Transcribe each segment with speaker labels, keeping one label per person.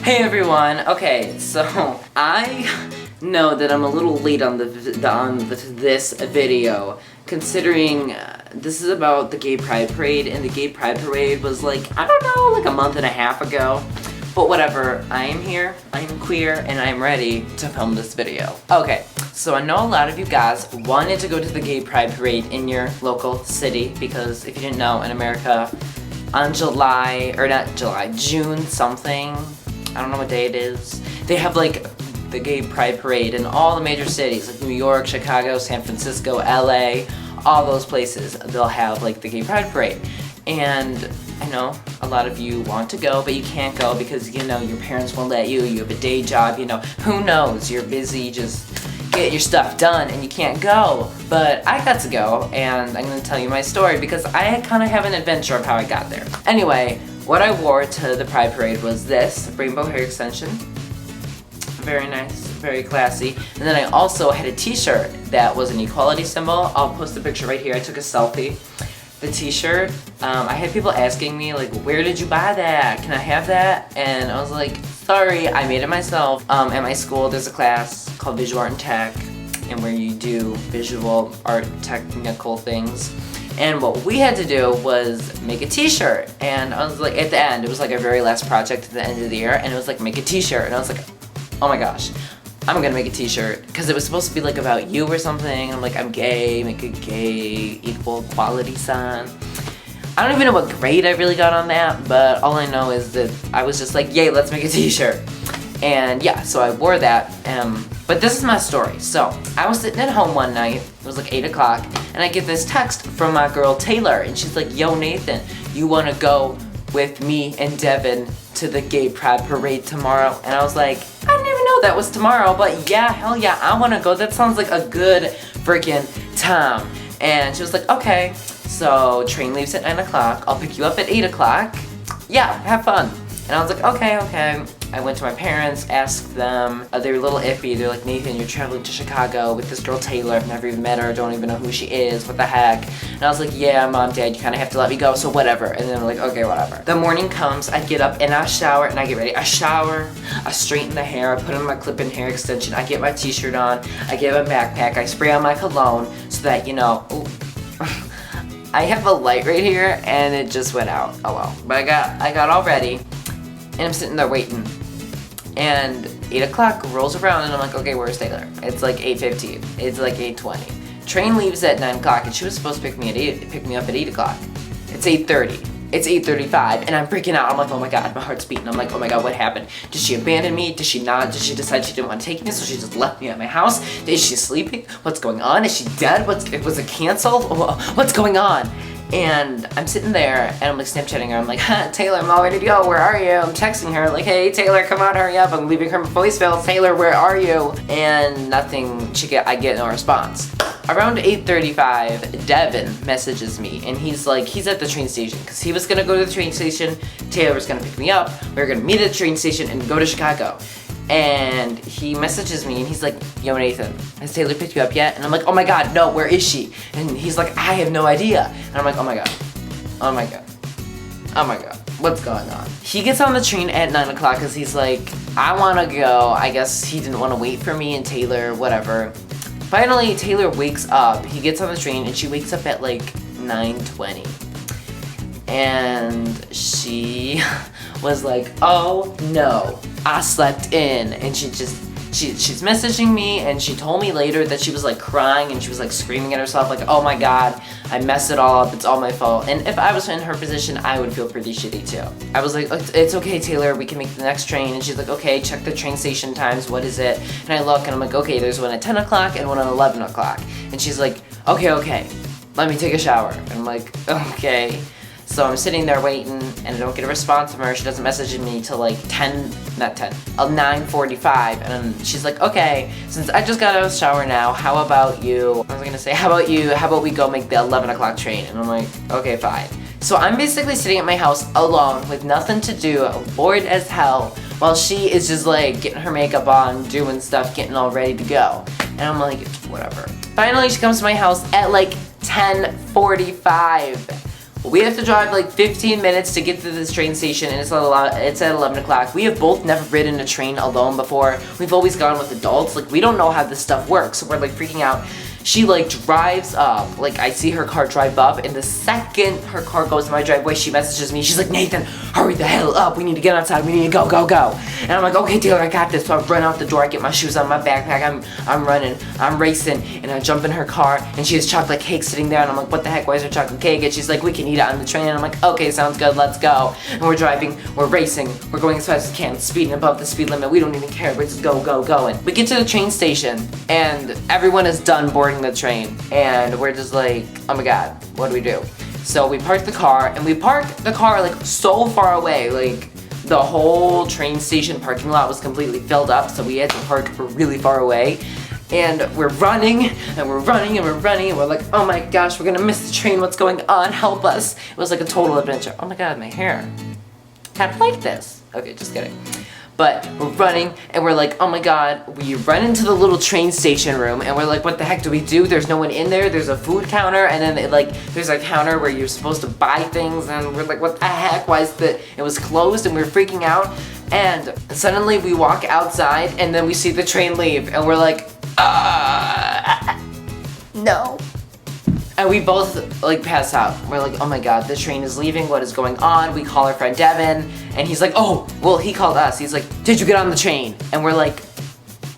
Speaker 1: Hey everyone. Okay, so I know that I'm a little late on this video, considering this is about the Gay Pride Parade, and the Gay Pride Parade was like, I don't know, like a month and a half ago. But whatever, I am here, I am queer, and I am ready to film this video. Okay, so I know a lot of you guys wanted to go to the Gay Pride Parade in your local city, because if you didn't know, in America, on June something, I don't know what day it is, they have like the Gay Pride Parade in all the major cities, like New York, Chicago, San Francisco, LA, all those places, they'll have like the Gay Pride Parade. And I know a lot of you want to go, but you can't go because, you know, your parents won't let you, you have a day job, you know, who knows, you're busy, just get your stuff done and you can't go. But I got to go, and I'm gonna tell you my story because I kind of have an adventure of how I got there. Anyway, what I wore to the Pride Parade was this rainbow hair extension. Very nice, very classy. And then I also had a t-shirt that was an equality symbol. I'll post a picture right here. I took a selfie. The t-shirt, I had people asking me like, where did you buy that? Can I have that? And I was like, sorry, I made it myself. At my school, there's a class called Visual Art and Tech, and where you do visual art technical things. And what we had to do was make a t-shirt. And I was like, at the end, it was like our very last project at the end of the year, and it was like, make a t-shirt. And I was like, oh my gosh, I'm gonna make a t-shirt. Because it was supposed to be like about you or something. I'm like, I'm gay, make a gay equal quality sign. I don't even know what grade I really got on that, but all I know is that I was just like, yay, let's make a t-shirt. And yeah, so I wore that. But this is my story. So I was sitting at home one night, it was like 8 o'clock, and I get this text from my girl Taylor, and she's like, yo Nathan, you wanna go with me and Devin to the Gay Pride Parade tomorrow? And I was like, I didn't even know that was tomorrow, but yeah, hell yeah, I wanna go. That sounds like a good freaking time. And she was like, okay, so train leaves at 9 o'clock, I'll pick you up at 8 o'clock. Yeah, have fun. And I was like, okay. I went to my parents, asked them, they were a little iffy. They're like, Nathan, you're traveling to Chicago with this girl Taylor. I've never even met her, don't even know who she is, what the heck? And I was like, yeah, mom, dad, you kind of have to let me go, so whatever. And then they're like, okay, whatever. The morning comes, I get up and I shower and I get ready. I shower, I straighten the hair, I put on my clip-in hair extension, I get my t-shirt on, I get my backpack, I spray on my cologne so that, you know, I have a light right here and it just went out. Oh well. But I got all ready and I'm sitting there waiting. And 8 o'clock rolls around and I'm like, okay, where's Taylor? It's like 8:15. It's like 8:20. Train leaves at 9 o'clock and she was supposed to pick me up at 8 o'clock. It's 8:30. It's 8:35 and I'm freaking out. I'm like, oh my god, my heart's beating. I'm like, oh my god, what happened? Did she abandon me? Did she not? Did she decide she didn't want to take me, so she just left me at my house? Is she sleeping? What's going on? Is she dead? Was it canceled? What's going on? And I'm sitting there and I'm like Snapchatting her. I'm like, Taylor, I'm all ready to go. Where are you? I'm texting her like, hey Taylor, come on, hurry up. I'm leaving her voicemail. Taylor, where are you? And nothing. I get no response. Around 8:35, Devin messages me and he's at the train station because he was gonna go to the train station. Taylor was gonna pick me up. We were gonna meet at the train station and go to Chicago. And he messages me and he's like, yo Nathan, has Taylor picked you up yet? And I'm like, oh my god, no, where is she? And he's like, I have no idea. And I'm like, oh my god, what's going on? He gets on the train at 9 o'clock because he's like, I wanna go. I guess he didn't wanna wait for me and Taylor, whatever. Finally, Taylor wakes up. He gets on the train and she wakes up at like 9:20. And she was like, oh no, I slept in. And she's messaging me and she told me later that she was like crying and she was like screaming at herself like, oh my god, I messed it all up, it's all my fault. And if I was in her position, I would feel pretty shitty too. I was like, it's okay Taylor, we can make the next train. And she's like, okay, check the train station times, what is it? And I look and I'm like, okay, there's one at 10 o'clock and one at 11 o'clock. And she's like, okay, let me take a shower. And I'm like, okay. So I'm sitting there waiting and I don't get a response from her. She doesn't message me till like 9:45, and she's like, okay, since I just got out of the shower now, how about we go make the 11 o'clock train? And I'm like, okay, fine. So I'm basically sitting at my house alone with nothing to do, bored as hell, while she is just like getting her makeup on, doing stuff, getting all ready to go. And I'm like, whatever. Finally, she comes to my house at like 10:45. We have to drive like 15 minutes to get to this train station, and it's at 11 o'clock. We have both never ridden a train alone before. We've always gone with adults. Like, we don't know how this stuff works, so we're like freaking out. She like drives up, like I see her car drive up, and the second her car goes in my driveway, she messages me. She's like, Nathan, hurry the hell up. We need to get outside. We need to go, go, go. And I'm like, okay, Taylor, I got this. So I run out the door. I get my shoes on, my backpack. I'm running. I'm racing, and I jump in her car, and she has chocolate cake sitting there, and I'm like, what the heck? Why is there chocolate cake? And she's like, we can eat it on the train. And I'm like, okay, sounds good. Let's go. And we're driving. We're racing. We're going as fast as we can, speeding above the speed limit. We don't even care. We're just go, go, go. And we get to the train station, and everyone is done boarding the train. And we're just like, oh my god, what do we do? So we park the car, and we park the car like so far away, like the whole train station parking lot was completely filled up, so we had to park really far away. And we're running, and we're running, and we're running, and we're like, oh my gosh, we're gonna miss the train, what's going on, help us. It was like a total adventure. Oh my god, my hair. Kind of like this. Okay, just kidding. But we're running, and we're like, oh my god, we run into the little train station room, and we're like, what the heck do we do? There's no one in there, there's a food counter, and then there's a counter where you're supposed to buy things, and we're like, what the heck, why is it was closed, and we were freaking out, and suddenly we walk outside, and then we see the train leave, and we're like, no. And we both like pass out. We're like, oh my god, the train is leaving, what is going on? We call our friend Devin, and he's like, oh, well, he called us. He's like, did you get on the train? And we're like,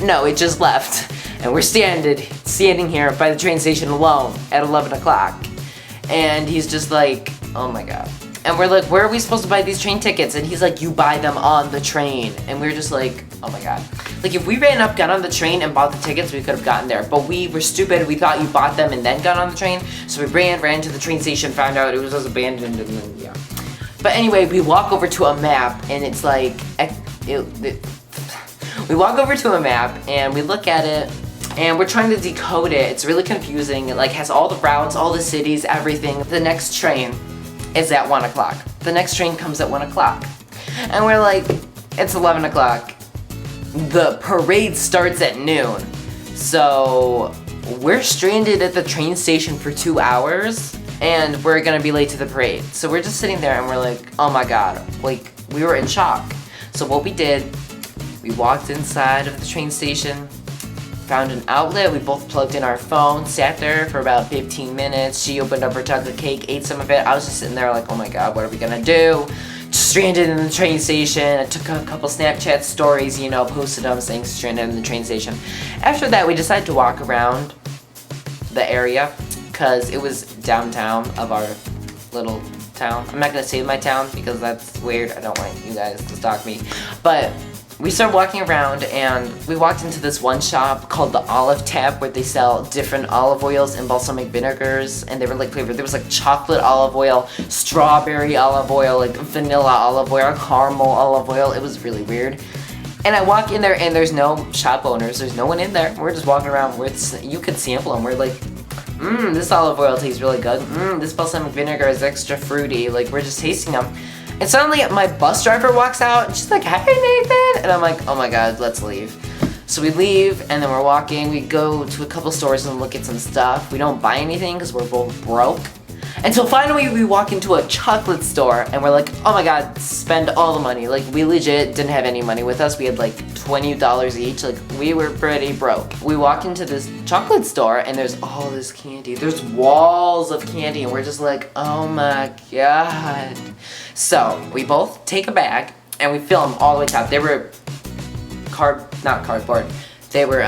Speaker 1: no, it just left. And we're standing here by the train station alone at 11 o'clock. And he's just like, oh my god. And we're like, where are we supposed to buy these train tickets? And he's like, you buy them on the train. And we're just like, oh my god. Like, if we ran up, got on the train, and bought the tickets, we could have gotten there. But we were stupid. We thought you bought them and then got on the train. So we ran to the train station, found out it was abandoned, and then, yeah. But anyway, we walk over to a map, and it's like, we walk over to a map, and we look at it, and we're trying to decode it. It's really confusing. It, like, has all the routes, all the cities, everything. The next train is at 1 o'clock. The next train comes at 1 o'clock. And we're like, it's 11 o'clock. The parade starts at noon. So we're stranded at the train station for 2 hours, and we're gonna be late to the parade. So we're just sitting there, and we're like, oh my god. Like, we were in shock. So what we did, we walked inside of the train station, found an outlet, we both plugged in our phone, sat there for about 15 minutes. She opened up her chocolate cake, ate some of it. I was just sitting there like, oh my god, what are we gonna do? Stranded in the train station. I took a couple Snapchat stories, you know, posted them saying stranded in the train station. After that, we decided to walk around the area, because it was downtown of our little town. I'm not gonna say my town because that's weird. I don't want you guys to stalk me. But we started walking around, and we walked into this one shop called the Olive Tap, where they sell different olive oils and balsamic vinegars, and they were like flavored. There was like chocolate olive oil, strawberry olive oil, like vanilla olive oil, caramel olive oil. It was really weird. And I walk in there, and there's no shop owners. There's no one in there. We're just walking around. You could sample them. We're like, this olive oil tastes really good. This balsamic vinegar is extra fruity. Like, we're just tasting them. And suddenly my bus driver walks out, and she's like, hey Nathan! And I'm like, oh my god, let's leave. So we leave, and then we're walking. We go to a couple stores and look at some stuff. We don't buy anything because we're both broke. Until finally we walk into a chocolate store, and we're like, oh my god, spend all the money. Like, we legit didn't have any money with us. We had like $20 each. Like, we were pretty broke. We walk into this chocolate store, and there's all this candy. There's walls of candy, and we're just like, oh my god. So we both take a bag, and we fill them all the way top. They were not cardboard. They were,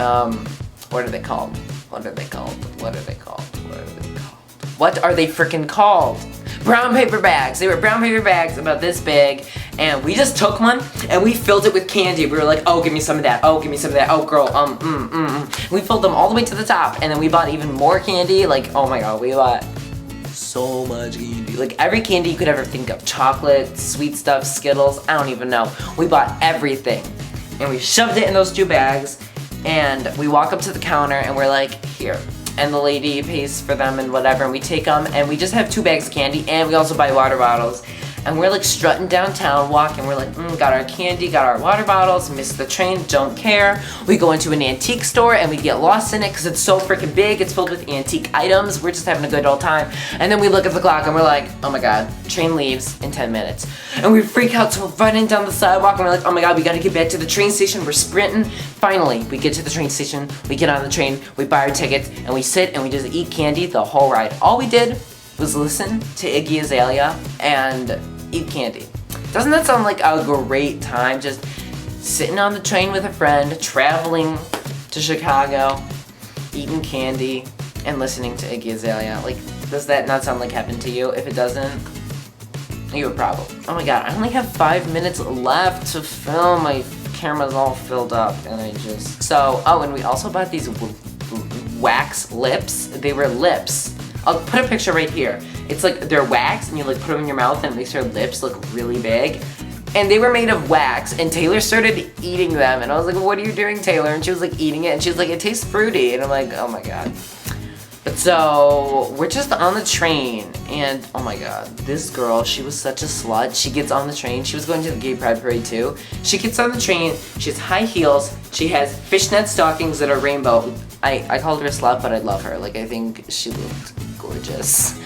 Speaker 1: what are they called? What are they called? What are they called? What are they called? What are they freaking called? Brown paper bags. They were brown paper bags about this big, and we just took one, and we filled it with candy. We were like, oh, give me some of that. Oh, give me some of that. Oh, girl, We filled them all the way to the top, and then we bought even more candy. Like, oh my god, we bought so much candy. Like, every candy you could ever think of. Chocolate, sweet stuff, Skittles, I don't even know. We bought everything, and we shoved it in those 2 bags, and we walk up to the counter, and we're like, here. And the lady pays for them and whatever, and we take them, and we just have 2 bags of candy, and we also buy water bottles. And we're like strutting downtown, walking. We're like, got our candy, got our water bottles, missed the train, don't care. We go into an antique store and we get lost in it because it's so freaking big. It's filled with antique items. We're just having a good old time. And then we look at the clock and we're like, oh my God, train leaves in 10 minutes. And we freak out, so we're running down the sidewalk and we're like, oh my God, we gotta get back to the train station. We're sprinting. Finally, we get to the train station, we get on the train, we buy our tickets, and we sit and we just eat candy the whole ride. All we did was listen to Iggy Azalea and eat candy. Doesn't that sound like a great time? Just sitting on the train with a friend, traveling to Chicago, eating candy, and listening to Iggy Azalea. Like, does that not sound like heaven to you? If it doesn't, you have a problem. Oh my God, I only have 5 minutes left to film. My camera's all filled up, and I just... So, oh, and we also bought these wax lips. They were lips. I'll put a picture right here. It's like they're wax and you like put them in your mouth and it makes your lips look really big. And they were made of wax and Taylor started eating them and I was like, what are you doing, Taylor? And she was like eating it and she was like, it tastes fruity. And I'm like, oh my God. But so we're just on the train and oh my God, this girl, she was such a slut. She gets on the train. She was going to the gay pride parade too. She gets on the train. She has high heels. She has fishnet stockings that are rainbow. I called her a slut, but I love her. Like, I think she looked gorgeous.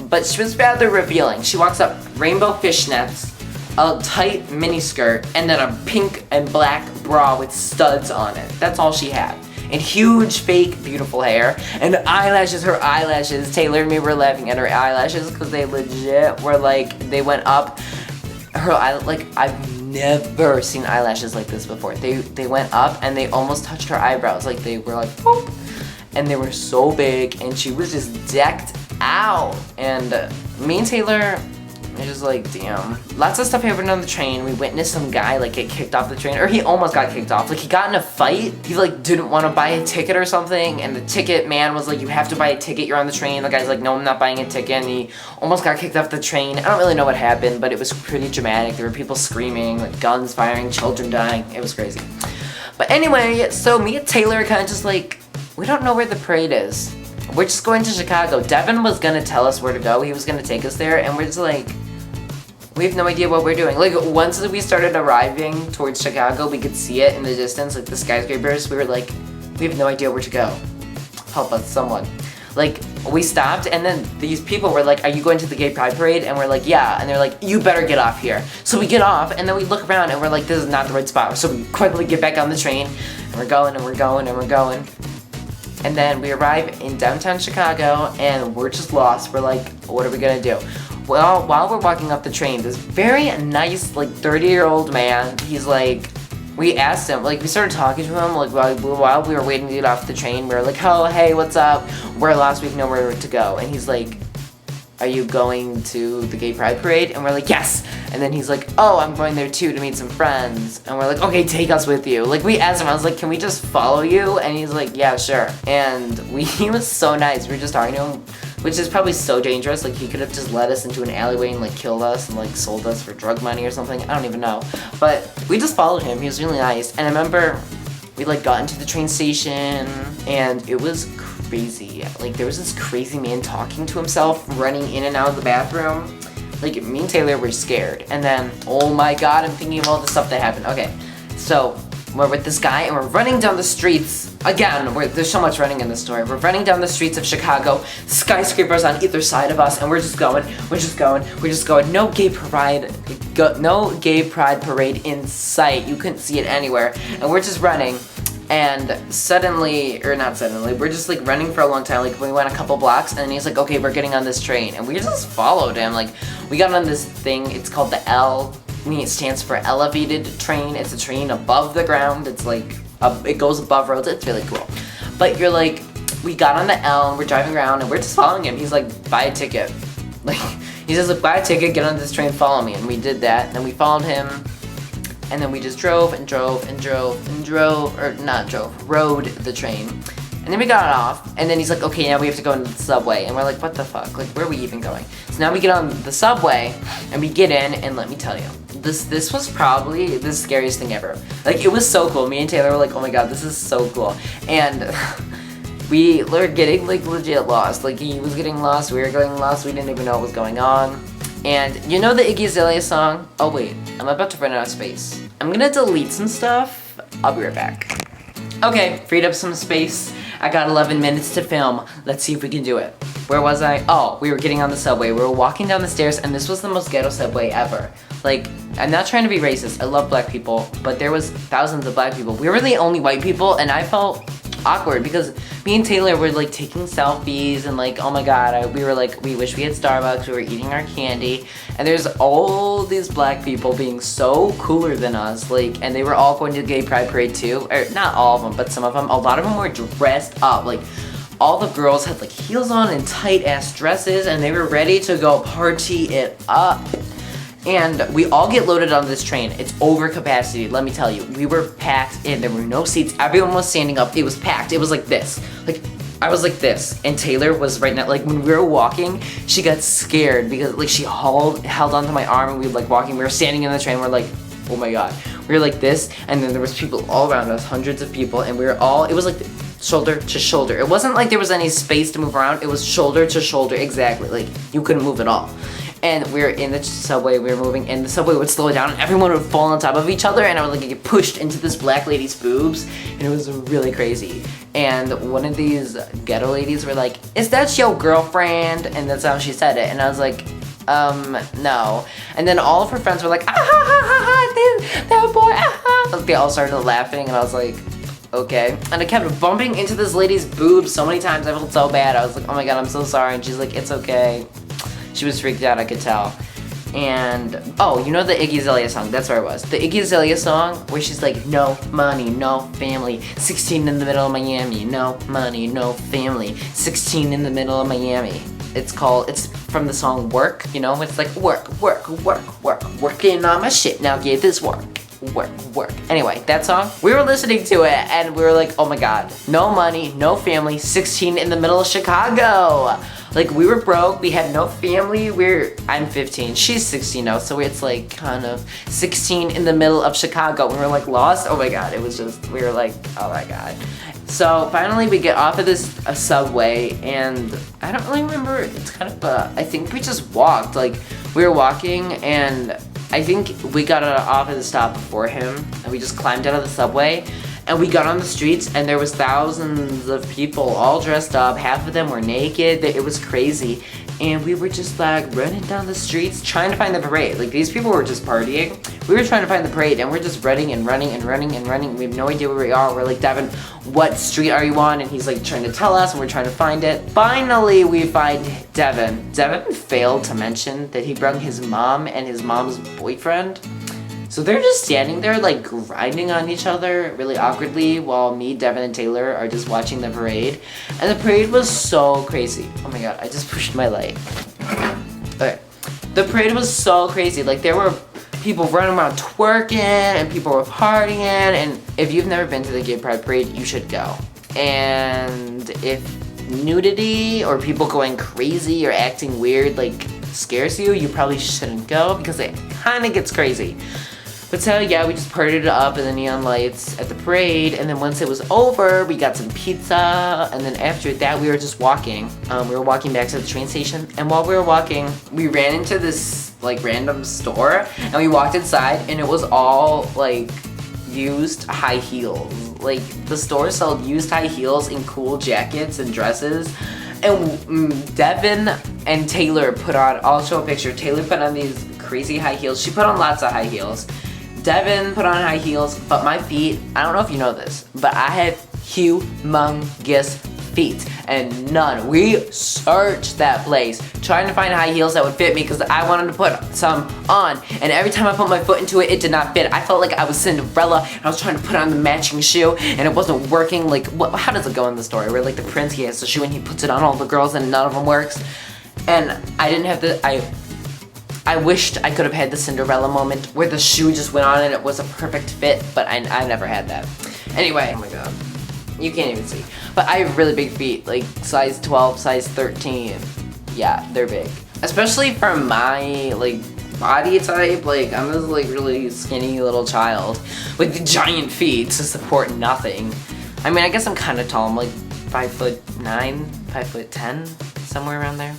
Speaker 1: But she was rather revealing. She walks up, rainbow fishnets, a tight mini skirt, and then a pink and black bra with studs on it. That's all she had. And huge, fake, beautiful hair. And eyelashes, her eyelashes. Taylor and me were laughing at her eyelashes because they legit were like, they went up. Her like, I've never seen eyelashes like this before. They went up and they almost touched her eyebrows. Like, they were like, boop. And they were so big and she was just decked out. And me and Taylor were just like, damn. Lots of stuff happened on the train. We witnessed some guy like get kicked off the train, or he almost got kicked off. Like, he got in a fight. He like didn't want to buy a ticket or something, and the ticket man was like, you have to buy a ticket, you're on the train. The guy's like, no, I'm not buying a ticket, and he almost got kicked off the train. I don't really know what happened, but it was pretty dramatic. There were people screaming, like guns firing, children dying. It was crazy. But anyway, so me and Taylor are kind of just like, we don't know where the parade is. We're just going to Chicago. Devin was gonna tell us where to go. He was gonna take us there, and we're just like, we have no idea what we're doing. Like, once we started arriving towards Chicago, we could see it in the distance, like the skyscrapers. We were like, we have no idea where to go. Help us, someone. Like, we stopped, and then these people were like, are you going to the gay pride parade? And we're like, yeah. And they're like, you better get off here. So we get off, and then we look around, and we're like, this is not the right spot. So we quickly get back on the train, and we're going, and we're going, and we're going. And then we arrive in downtown Chicago, and we're just lost. We're like, what are we gonna do? Well, while we're walking up the train, this very nice, like, 30-year-old man, he's like, we asked him, like, we started talking to him, like, while we were waiting to get off the train, we were like, oh, hey, what's up? We're lost, we know where to go. And he's like, are you going to the gay pride parade? And we're like, yes. And then he's like, oh, I'm going there too to meet some friends. And we're like, okay, take us with you. Like, we asked him, I was like, can we just follow you? And he's like, yeah, sure. And he was so nice. We were just talking to him, which is probably so dangerous. Like, he could have just led us into an alleyway and like killed us and like sold us for drug money or something. I don't even know. But we just followed him. He was really nice. And I remember we like got into the train station and it was crazy. Like, there was this crazy man talking to himself, running in and out of the bathroom. Like, me and Taylor were scared. And then, oh my God, I'm thinking of all the stuff that happened. Okay, so we're with this guy and we're running down the streets. Again, there's so much running in this story. We're running down the streets of Chicago, skyscrapers on either side of us, and we're just going. No gay pride parade in sight. You couldn't see it anywhere. And we're just running. And suddenly, or not suddenly, we're just like running for a long time. Like, we went a couple blocks and he's like, okay, we're getting on this train. And we just followed him. Like, we got on this thing, it's called the L. I mean, it stands for elevated train. It's a train above the ground. It's like, it goes above roads. It's really cool. But you're like, we got on the L and we're driving around and we're just following him. He's like, buy a ticket. Like, he says, like, buy a ticket, get on this train, follow me. And we did that. And then we followed him. And then we just rode the train. And then we got off, and then he's like, okay, now we have to go into the subway. And we're like, what the fuck? Like, where are we even going? So now we get on the subway, and we get in, and let me tell you, this was probably the scariest thing ever. Like, it was so cool. Me and Taylor were like, oh my God, this is so cool. And we were getting, like, legit lost. Like, he was getting lost, we were getting lost, we didn't even know what was going on. And you know the Iggy Azalea song? Oh wait, I'm about to run out of space. I'm gonna delete some stuff. I'll be right back. Okay, freed up some space. I got 11 minutes to film. Let's see if we can do it. Where was I? Oh, we were getting on the subway. We were walking down the stairs and this was the most ghetto subway ever. Like, I'm not trying to be racist. I love black people, but there was thousands of black people. We were the only white people and I felt awkward because me and Taylor were like taking selfies and like, oh my god, we were like, we wish we had Starbucks, we were eating our candy, and there's all these black people being so cooler than us, like, and they were all going to the gay pride parade too, or not all of them, but some of them. A lot of them were dressed up, like, all the girls had like heels on and tight ass dresses and they were ready to go party it up. And we all get loaded on this train. It's over capacity, let me tell you. We were packed in, there were no seats. Everyone was standing up, it was packed. It was like this. Like, I was like this, and Taylor was right now, like when we were walking, she got scared because like she held onto my arm and we were like walking. We were standing in the train, we're like, oh my god. We were like this, and then there was people all around us, hundreds of people, and we were all, it was like shoulder to shoulder. It wasn't like there was any space to move around, it was shoulder to shoulder, exactly. Like, you couldn't move at all. And we were in the subway, we were moving, and the subway would slow down and everyone would fall on top of each other and I would like get pushed into this black lady's boobs and it was really crazy. And one of these ghetto ladies were like, is that your girlfriend? And that's how she said it. And I was like, no. And then all of her friends were like, ah ha ha ha ha, that boy, ah ha. Like, they all started laughing and I was like, okay. And I kept bumping into this lady's boobs so many times, I felt so bad. I was like, oh my god, I'm so sorry. And she's like, it's okay. She was freaked out, I could tell. And, oh, you know the Iggy Azalea song? That's where I was. The Iggy Azalea song where she's like, no money, no family, 16 in the middle of Miami, no money, no family, 16 in the middle of Miami. It's from the song Work, you know? It's like, work, working on my shit, now get this work. Work. Anyway, that song, we were listening to it and we were like, oh my god, no money, no family, 16 in the middle of Chicago. Like, we were broke, we had no family, I'm 15, she's 16 now, so it's like kind of 16 in the middle of Chicago. We were like lost, oh my god, it was just, we were like, oh my god. So finally we get off of this subway and I don't really remember, it's kind of I think we just walked, like we were walking and I think we got off at the stop before him and we just climbed out of the subway and we got on the streets and there was thousands of people all dressed up, half of them were naked, it was crazy. And we were just like running down the streets trying to find the parade. Like, these people were just partying. We were trying to find the parade and we're just running and running and running and running. We have no idea where we are. We're like, Devin, what street are you on? And he's like trying to tell us and we're trying to find it. Finally, we find Devin. Devin failed to mention that he brought his mom and his mom's boyfriend. So they're just standing there like grinding on each other really awkwardly while me, Devin, and Taylor are just watching the parade. And the parade was so crazy. Oh my god, I just pushed my light. Okay. The parade was so crazy. Like, there were people running around twerking and people were partying, and if you've never been to the gay pride parade, you should go. And if nudity or people going crazy or acting weird like scares you, you probably shouldn't go because it kind of gets crazy. But so yeah, we just partied it up in the neon lights at the parade, and then once it was over, we got some pizza, and then after that, we were just walking. We were walking back to the train station, and while we were walking, we ran into this like random store, and we walked inside, and it was all like used high heels. Like, the store sold used high heels and cool jackets and dresses. And Devin and Taylor put on, I'll show a picture, Taylor put on these crazy high heels. She put on lots of high heels. Devin put on high heels, but my feet, I don't know if you know this, but I have humongous feet, and none. We searched that place trying to find high heels that would fit me because I wanted to put some on, and every time I put my foot into it, it did not fit. I felt like I was Cinderella, and I was trying to put on the matching shoe, and it wasn't working. Like, how does it go in the story where like the prince, he has the shoe and he puts it on all the girls and none of them works? And I didn't have the, I wished I could have had the Cinderella moment where the shoe just went on and it was a perfect fit, but I never had that. Anyway, oh my god, you can't even see. But I have really big feet, like size 12, size 13. Yeah, they're big. Especially for my like body type, like I'm this like really skinny little child with giant feet to support nothing. I mean, I guess I'm kind of tall. I'm like 5'9", 5'10", somewhere around there.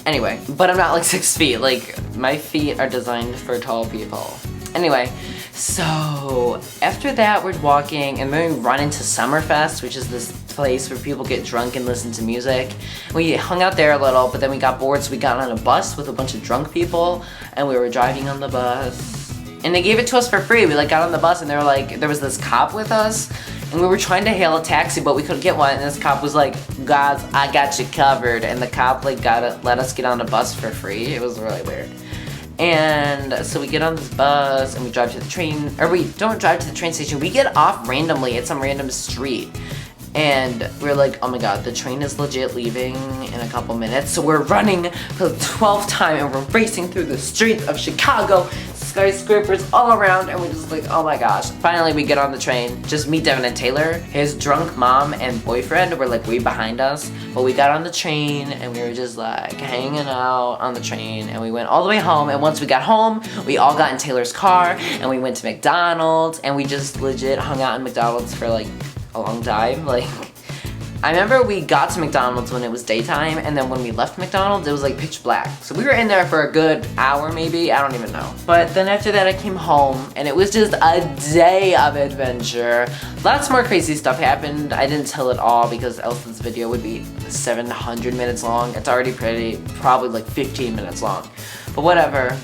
Speaker 1: Anyway, but I'm not like 6 feet. Like, my feet are designed for tall people. Anyway, so after that we're walking and then we run into Summerfest, which is this place where people get drunk and listen to music. We hung out there a little, but then we got bored, so we got on a bus with a bunch of drunk people and we were driving on the bus. And they gave it to us for free. We like got on the bus and they were like, there was this cop with us and we were trying to hail a taxi, but we couldn't get one. And this cop was like, guys, I got you covered. And the cop like let us get on a bus for free. It was really weird. And so we get on this bus and we drive to the train, or we don't drive to the train station. We get off randomly at some random street. And we're like, oh my god, the train is legit leaving in a couple minutes. So we're running for the 12th time and we're racing through the streets of Chicago, skyscrapers all around, and we're just like, oh my gosh. Finally we get on the train, just me, Devin, and Taylor. His drunk mom and boyfriend were like way behind us. But we got on the train and we were just like hanging out on the train and we went all the way home. And once we got home, we all got in Taylor's car and we went to McDonald's and we just legit hung out in McDonald's for like a long time. Like, I remember we got to McDonald's when it was daytime, and then when we left McDonald's it was like pitch black, so we were in there for a good hour maybe, I don't even know. But then after that I came home and it was just a day of adventure. Lots more crazy stuff happened. I didn't tell it all because else this video would be 700 minutes long. It's already probably like 15 minutes long, but whatever.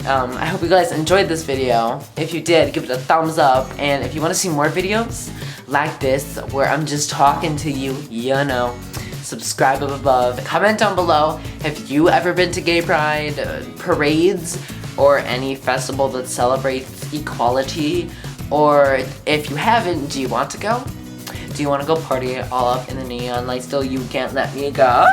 Speaker 1: I hope you guys enjoyed this video. If you did, give it a thumbs up, and if you want to see more videos like this where I'm just talking to you, you know, subscribe up above. Comment down below, have you ever been to gay pride parades or any festival that celebrates equality? Or if you haven't, do you want to go? Do you want to go party all up in the neon lights till you can't let me go?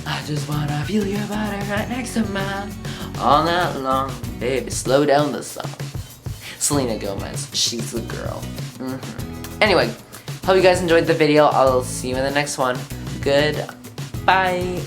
Speaker 1: I just wanna feel your body right next to mine all night long. Baby, slow down the song. Selena Gomez, she's the girl. Anyway, hope you guys enjoyed the video. I'll see you in the next one. Goodbye.